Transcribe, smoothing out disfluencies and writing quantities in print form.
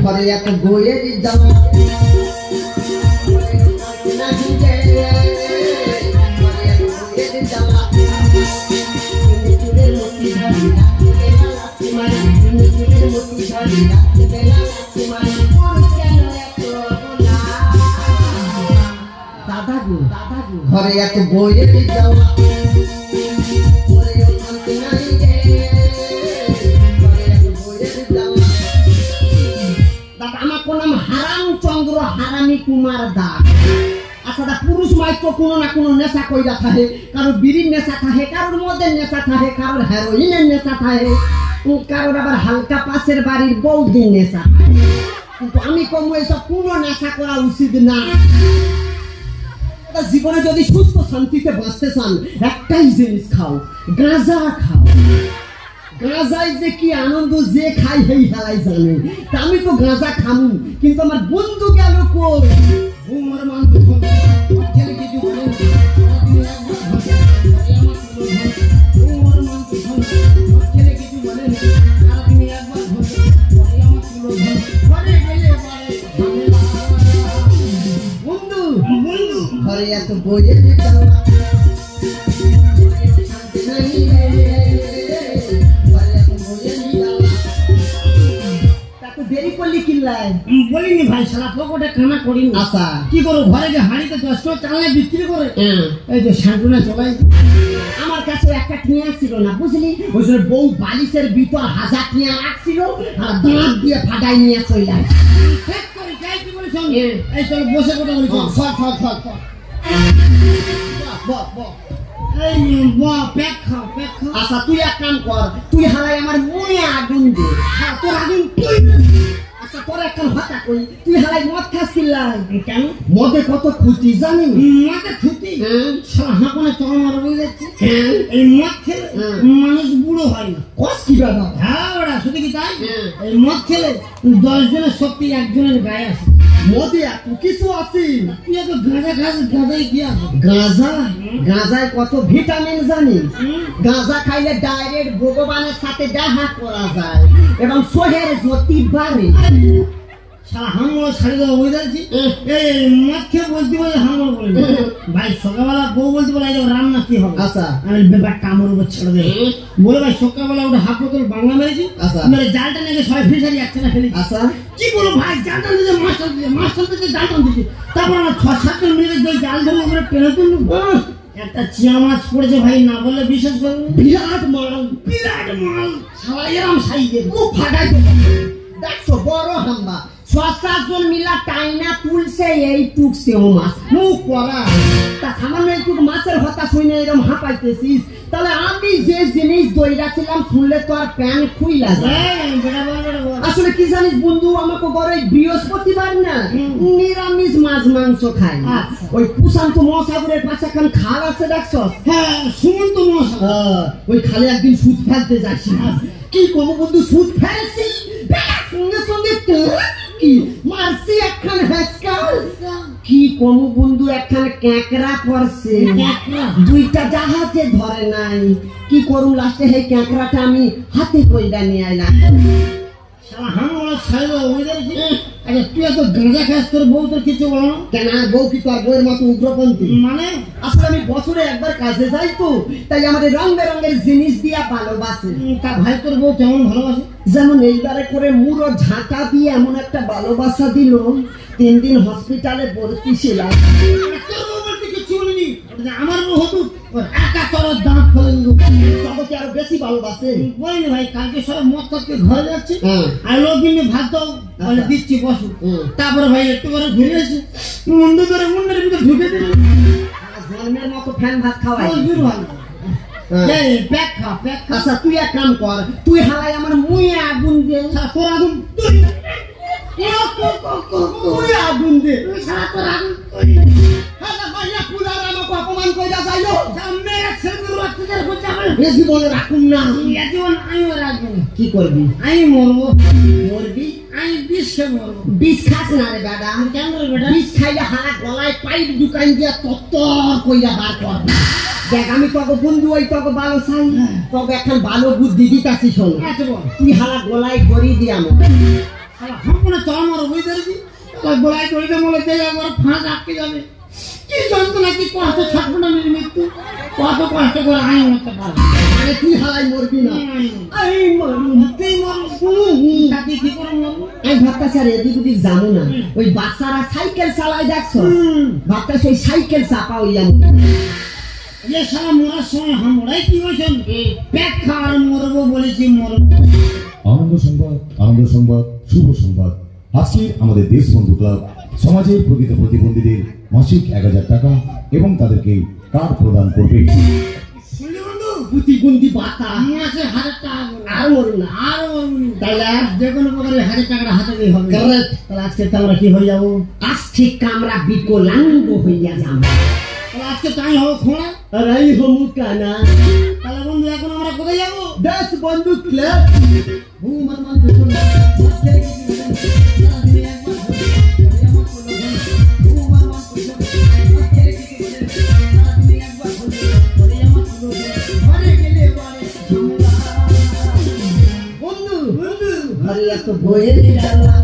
ঘরে এত বইয়ে দিতাম ঘরে এত বইয়ে দিতাম হারামি কুমার দাস। আচ্ছা পুরুষ মাইত্র কোনো না কোনো নেশা কইরা থাকে, কারোর বিড়ির নেশা থাকে, কারোর মদের নেশা থাকে, কারোর হেরোইনের নেশা থাকে, কারোর আবার হালকা পাশের বাড়ির বৌদির নেশা। কিন্তু আমি কমু এসব কোনো নেশা করা উচিত না। জীবনে যদি সুস্থ শান্তিতে বাঁচতে চান একটাই জিনিস খাও, গাঁজা খাও। গাঁজায় যে কি আনন্দ, যে খাই সেই হালাই জানে। তা আমি তো গাঁজা খামু, কিন্তু আমার বন্ধু গেল কই? বন্ধু বন্ধু ঘরে এত বইয়ে বলিনি ভাই, সারা পকেটে খানা করিনি। আচ্ছা কি করো, ঘরে যে হাঁড়িতে 10 টাকা চাল বিক্রি করে এই যে শান্তনা চলাই। আমার কাছে একটা টিয়া ছিল না বুঝলি, ওই জন্য বউ বালিশের ভিতর 1000 টিয়া রাখছিল আর দাঁত দিয়ে ফাটাই নিয়ে চলে আসে। ঠিক করে যাই কি বলিস? এই চল বসে কথা বলিস। সর সর সর সর বাহ বাহ এই বাহ পেট খাও পেট খাও। আচ্ছা তুই এক কাম কর, তুই হালাই আমার মনে আগুন দে। হ্যাঁ তোর আগুন তুই। আচ্ছা তোর একটা কথা কই, তুই হালাই মদ খাচ্ছিলাই কেন? মদে কত ক্ষতি জানি? মদে ক্ষতি হাঁপনে চল মারা বই যাচ্ছে। এই মদ খেলে মানুষ বুড়ো হয় না। কস কি বাবা? হ্যাঁ ওরা শুধু কি তাই? এই মদ খেলে 10 জনের শক্তি একজনের গায়ে আসে। মদে এত কিছু আছে। তুই এত গাঁজা খাস, গাঁজায় কি আছে? গাঁজা গাঁজায় কত ভিটামিন জানিস? গাঁজা খাইলে ডাইরেক্ট ভগবানের সাথে দেখা করা যায় এবং শরীরের জ্যোতি বাড়ে। সারা হাঙ্গল ছাড়ি দেওয়া বই যাচ্ছি। এই মদ খেয়ে বলতে বলে হাঙ্গল বলে ভাই সকালবেলা বউ বলতে বলে রান্না কি হবে? আচ্ছা আমি ব্যাপারটা আমার উপর ছেড়ে দেবো বলে ভাই সকালবেলা ওটা হাফ বোতল বাংলা মেরেছি। আচ্ছা মানে জালটা নাকি 6 ফিসারি একখানা ফেলেছি। আচ্ছা কি বলো ভাই, জালটা দিতে মাছ টানতে জালটা দিচ্ছে। তারপর আমার 6-7 মিনিট ওই জাল ধরে ওপরে টেনে তুললো, একটা চিয়া মাছ পড়েছে ভাই, না বললে বিশেষ করে বিরাট মাল সারা এরম সাইজের খুব ফাটাই দেখছো বড় হাম্বা। 6-7 জন মিলা টাইনা তুলছে এই টুকছেও মাছ মুখ করা। তা সামান্য একটু মাছের হতা শুনে এরকম হাঁপাইতেছিস, তাহলে আমি যে জিনিস দইরা ছিলাম শুনলে তো আর প্যান খুইলা যায়। আসলে কি জানিস বন্ধু, আমাকে ঘরে বৃহস্পতিবার না নিরামিষ মাছ মাংস খাই। ওই প্রশান্ত মহাসাগরের পাশে এখন খাল আছে দেখছস? হ্যাঁ সুমন্ত মহাসাগর। ওই খালে একদিন সুদ ফেলতে যাচ্ছি। কি কম বন্ধু, সুদ ফেলছি সঙ্গে সঙ্গে কি মারছি একখান হেসকা। কি কম বন্ধু, একখান ক্যাকড়া পড়ছে। দুইটা জাহাজে ধরে নাই। কি করুম লাস্টে সেই ক্যাকড়াটা আমি হাতে কইরা নিয়ে আইলাম। তুই এত গাঁজা খাস, তোর বউ তোর কিছু বলো কেন? বউ কি তোর বউয়ের মতো উগ্রপন্থী? মানে আসলে আমি বছরে একবার কাজে যাই তো, তাই আমাদের রং বেরঙের জিনিস দিয়া ভালোবাসে। তা ভাই তোর বউ কেমন ভালোবাসে? যেমন এইবারে করে মুড়ো ঝাঁটা দিয়ে এমন একটা ভালোবাসা দিল, 3 দিন হসপিটালে ভর্তি ছিলাম। আমার বউ হতো একা তোর দাঁত ফেলে তবে কি আরো বেশি ভালোবাসে? বলিনি ভাই, কালকে সব মদ করতে ঘরে যাচ্ছে আর লোক দিনে ভাত দিচ্ছি বসো। তারপরে ভাই একটু করে ঘুরে আসে মুন্ডু ধরে মুন্ডের ভিতরে ঢুকে দিল। জন্মের মতো ফ্যান ভাত খাওয়াই ভালো। আচ্ছা তুই এক কাম কর, তুই হালাই আমার মুয়ে আগুন দে। তোর আগুন আগুন দে, তোর আগুন অপমান কইরা যাইলো। জীবনে রাখুন না, আমিও রাখবো। কি করবি? আমি মরবো। মরবি? আমি বিষে মরবো। বিষ খাস না রে দাদা। কেন বেটা? বিষ খাইলে হারা গলায় পাইপ ঢুকাই দিয়া তত্তর কইরা বার করবি। দেখ আমি তোকে বন্ধু ওই তোকে ভালো চাই তোকে এখন ভালো বুদ্ধি দিতাছি শোন তুই হালা গলায় গড়ি দিয়া হামনে চল মারো বুঝ ধরেছি গলায় গড়িতে মলে দেয় একবার ফাঁস আটকে যাবে কি যন্ত্রণা কি কষ্ট ছটফটা মৃত্যু কত কষ্ট করে আই মরতে পারবে মানে তুই হালাই মরবি না এই মরবি তুই মরবি তাকে কি করে মরবো আমি ভাবতাছি আর এদিক ওদিক যাবো না ওই বাচ্চারা সাইকেল চালায় দেখছো ভাবতাছি ওই সাইকেল চাপা হইয়া ये साला मराর সময় হামড়াই কি হইছেন পেট খাওয়ার মরবো বলেছি মরবো আনন্দ সংবাদ শুভ সংবাদ আজকে আমাদের দেশবন্ধু ক্লাব সমাজের প্রকৃত প্রতিবন্ধীদের মাসিক 1000 টাকা এবং তাদেরকে কার্ড প্রদান করবে শুনলি বন্ধু প্রতিবন্ধী বাতা মাসে 1000 টাকা আর মরুন না আর তাহলে যে কোনো প্রকারে 1000 টাকাটা হাতে দিয়ে হবে তাহলে আজকে আমরা কি হয়ে যাবো আজকে আমরা বিকলাঙ্গ হইয়া যাবো তাহলে আজকে তাই হবে খোঁড়া রাই হমু কানা তাহলে বন্ধু এখন আমরা কোথায় যাবো দশ বন্ধু ক্লাব ঘুমার মান তো বন্ধু বন্ধু আরে এত বয়ে গেল